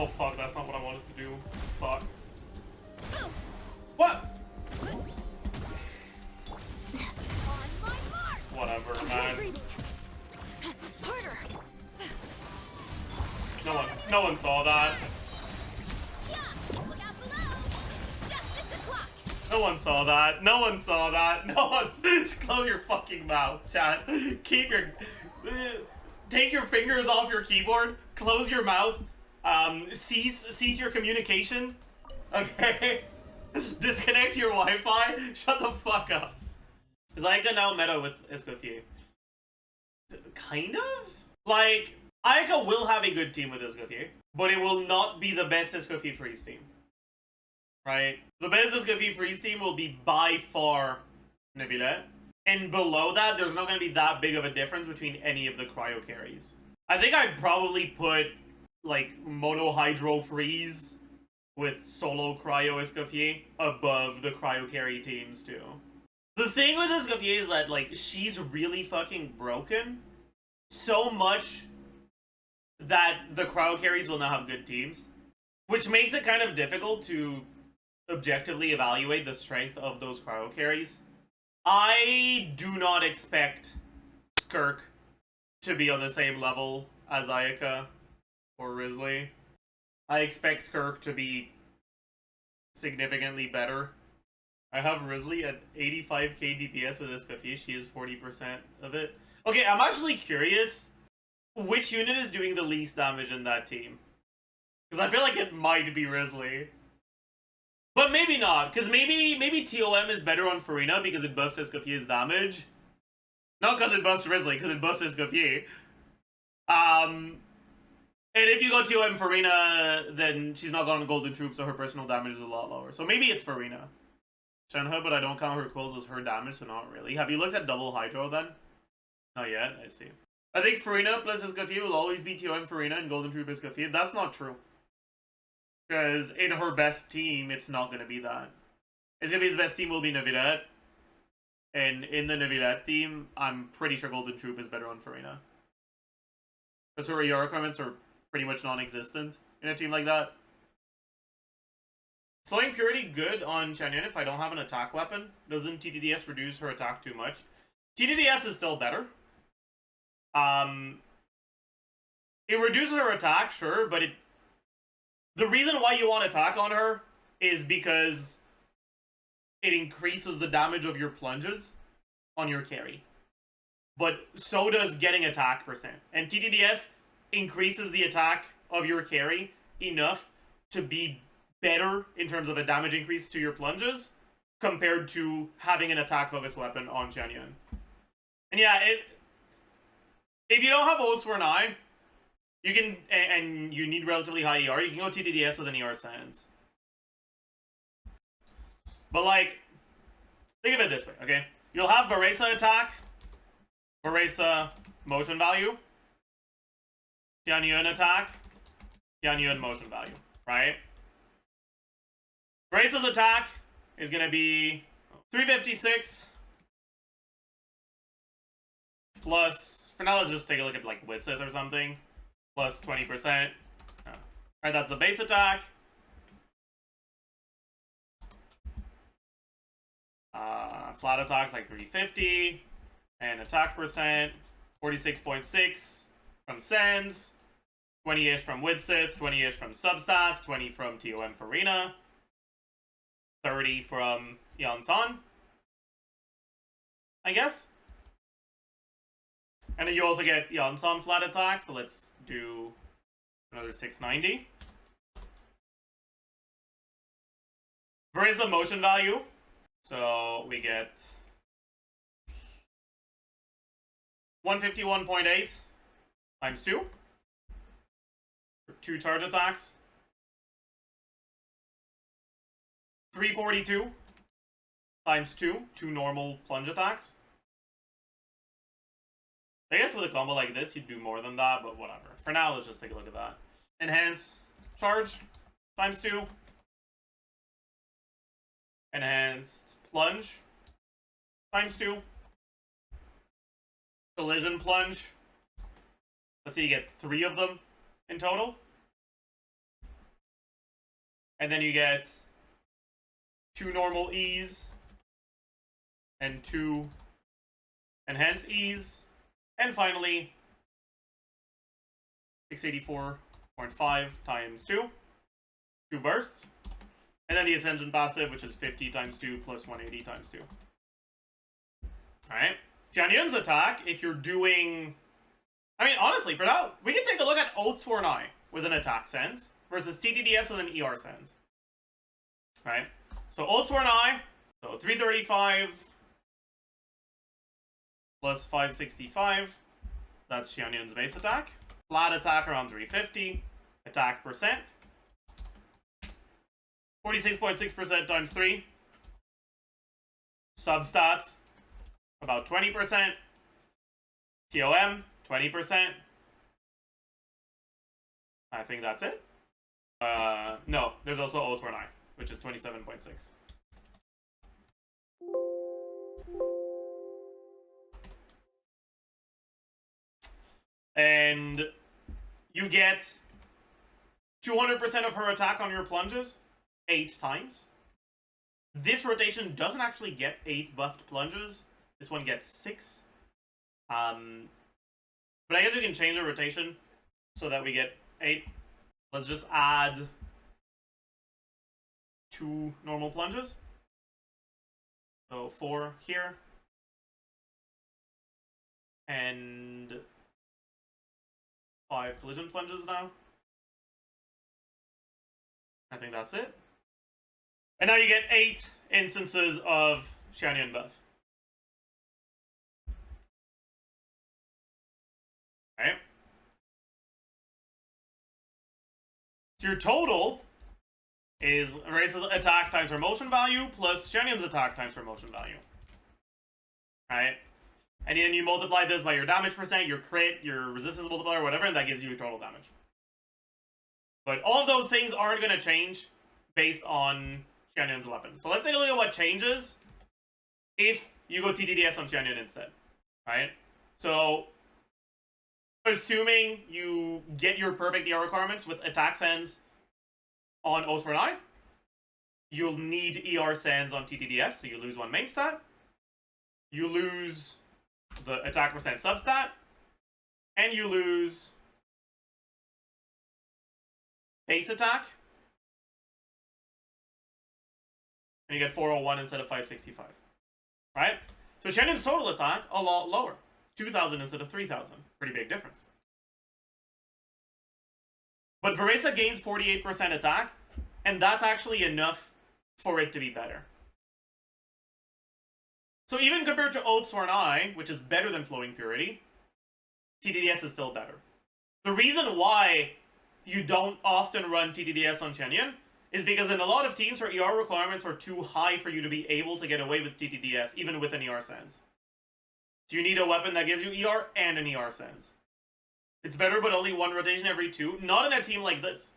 Oh fuck, that's not what I wanted to do. Fuck. What? Whatever, man. No one saw that. No one saw that. No one saw that. No one. Close your fucking mouth, chat. Keep your. Take your fingers off your keyboard. Close your mouth. Cease your communication. Okay. Disconnect your Wi-Fi. Shut the fuck up. Is Ayaka now meta with Escoffier? Kind of? Like, Ayaka will have a good team with Escoffier, but it will not be the best Escoffier freeze team. Right? The best Escoffier freeze team will be by far Neuvillette. And below that, there's not going to be that big of a difference between any of the cryo carries. I think I'd probably put, like, Mono Hydro Freeze with solo cryo Escoffier above the cryo carry teams, too. The thing with Escoffier is that, like, she's really fucking broken. So much that the cryo carries will now have good teams. Which makes it kind of difficult to objectively evaluate the strength of those cryo carries. I do not expect Skirk to be on the same level as Ayaka or Risley. I expect Skirk to be significantly better. I have Risley at 85k DPS with Escoffier. She is 40% of it. Okay, I'm actually curious which unit is doing the least damage in that team. Because I feel like it might be Risley. But maybe not, because maybe TOM is better on Farina because it buffs Escoffier's damage. Not because it buffs Risley, because it buffs Escoffier. And if you go TOM Farina, then she's not going to Golden Troop, so her personal damage is a lot lower. So maybe it's Farina. Shenhe, but I don't count her quills as her damage, so not really. Have you looked at double Hydro then? Not yet, I see. I think Farina plus Escoffier will always be TOM Farina and Golden Troop Escoffier. That's not true. Because in her best team, it's not going to be that. Escoffier's best team will be Neuvillette. And in the Neuvillette team, I'm pretty sure Golden Troop is better on Farina. Because her AR requirements are pretty much non-existent in a team like that. Slowing Purity good on Xianyun if I don't have an attack weapon. Doesn't TTDS reduce her attack too much? TTDS is still better. It reduces her attack, sure, but the reason why you want attack on her is because it increases the damage of your plunges on your carry. But so does getting attack %. And TTDS increases the attack of your carry enough to be better in terms of a damage increase to your plunges compared to having an attack focus weapon on Xianyun. And yeah, if you don't have Oaths for an Eye, you can, and you need relatively high ER, you can go TTDS with an ER Sans. But like, think of it this way, okay? You'll have Varesa attack, Varesa motion value, Xianyun attack, Xianyun motion value, right? Varesa's attack is going to be 356 plus, for now let's just take a look at like Widsith or something, plus 20%. Alright, that's the base attack. Flat attack like 350, and attack %, 46.6 from Sans, 20-ish from Widsith, 20-ish from Substats, 20 from TOM Farina, 30 from Yansan, I guess. And then you also get Yansan flat attack, so let's do another 690. Varesa motion value, so we get 151.8 times 2 for 2 charge attacks. 342 times 2 normal plunge attacks. I guess with a combo like this, you'd do more than that, but whatever. For now, let's just take a look at that. Enhance charge times 2. Enhanced plunge times 2. Collision plunge. Let's see, you get 3 of them in total. And then you get 2 normal E's and 2 enhance E's. And finally, 684.5 times 2. 2 bursts. And then the Ascension passive, which is 50 times 2 plus 180 times 2. Alright. Xianyun's attack, if you're doing... I mean, honestly, for that, we can take a look at Oathsworn Eye with an attack sense versus TTDS with an ER sense. Alright. So Oathsworn Eye, so 335 plus 565. That's Xianyun's base attack. Flat attack around 350. Attack percent. 46.6% times 3. Substats, about 20%. TOM, 20%. I think that's it. No, there's also Oathsworn Eye, which is 27.6. And you get 200% of her attack on your plunges 8 times. This rotation doesn't actually get 8 buffed plunges. This one gets 6. But I guess we can change the rotation so that we get 8. Let's just add 2 normal plunges. So 4 here. And 5 collision plunges now. I think that's it. And now you get 8 instances of Xianyun buff. Okay. So your total is Erase's attack times her motion value plus Xianyun's attack times her motion value. Alright? And then you multiply this by your damage percent, your crit, your resistance multiplier, whatever, and that gives you total damage. But all of those things aren't going to change based on Xianyun's weapon. So let's take a look at what changes if you go TTDS on Xianyun instead. Right? So, assuming you get your perfect ER requirements with attack sends on Oathsworn Eye, you'll need ER sends on TTDS, so you lose 1 main stat. You lose the attack percent substat, and you lose base attack, and you get 401 instead of 565. Right? So Xianyun's total attack, a lot lower. 2,000 instead of 3,000. Pretty big difference. But Veresa gains 48% attack, and that's actually enough for it to be better. So even compared to Oathsworn Eye, which is better than Flowing Purity, TTDS is still better. The reason why you don't often run TTDS on Xianyun is because in a lot of teams, her ER requirements are too high for you to be able to get away with TTDS, even with an ER sense. So you need a weapon that gives you ER and an ER sense. It's better, but only 1 rotation every 2. Not in a team like this.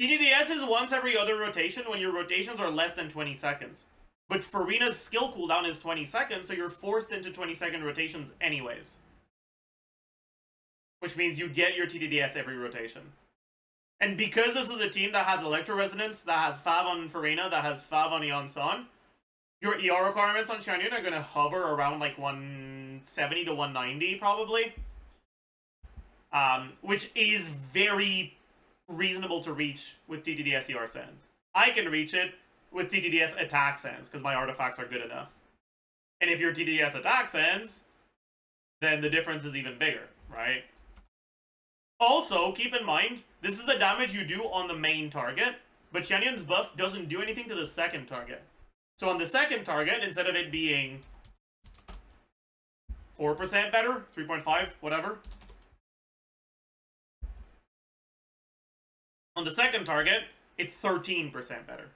TTDS is once every other rotation when your rotations are less than 20 seconds. But Farina's skill cooldown is 20 seconds, so you're forced into 20-second rotations anyways. Which means you get your TTDS every rotation. And because this is a team that has Electro Resonance, that has Fav on Farina, that has Fav on Eon Son, your ER requirements on Xianyun are going to hover around like 170 to 190 probably. Which is very reasonable to reach with TTDS ER Sends. I can reach it with TTDS Attack Sends because my artifacts are good enough. And if your TTDS Attack Sends, then the difference is even bigger, right? Also, keep in mind, this is the damage you do on the main target, but Xianyun's buff doesn't do anything to the second target. So on the second target, instead of it being 4% better, 3.5, whatever. On the second target, it's 13% better.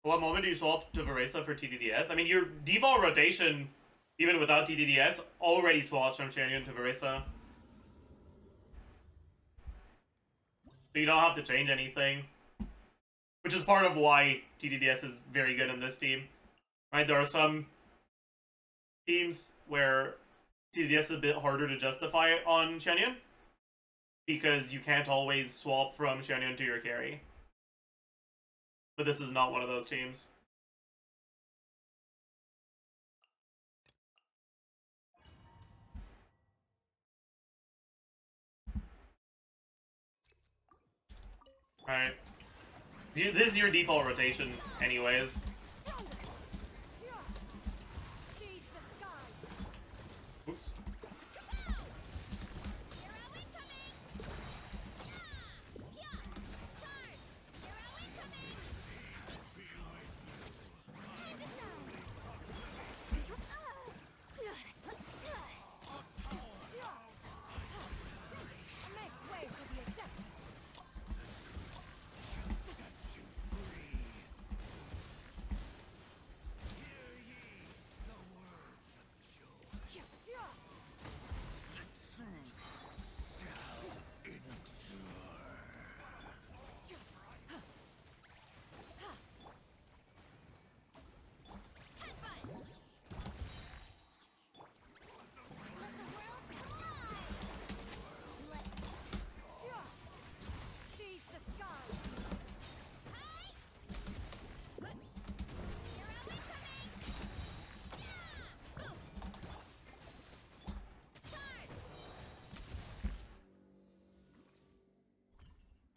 What moment do you swap to Veresa for TTDS? I mean, your default rotation, even without TTDS, already swaps from Xianyun to Veresa. So you don't have to change anything. Which is part of why TTDS is very good in this team. Right? There are some teams where TTDS is a bit harder to justify on Xianyun. Because you can't always swap from Xianyun to your carry. But this is not one of those teams. Alright. This is your default rotation, anyways. Oops.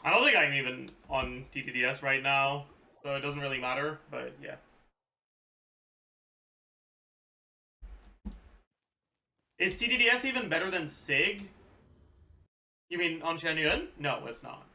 I don't think I'm even on TTDS right now, so it doesn't really matter, but yeah. Is TTDS even better than SIG? You mean on Xianyun? No, it's not.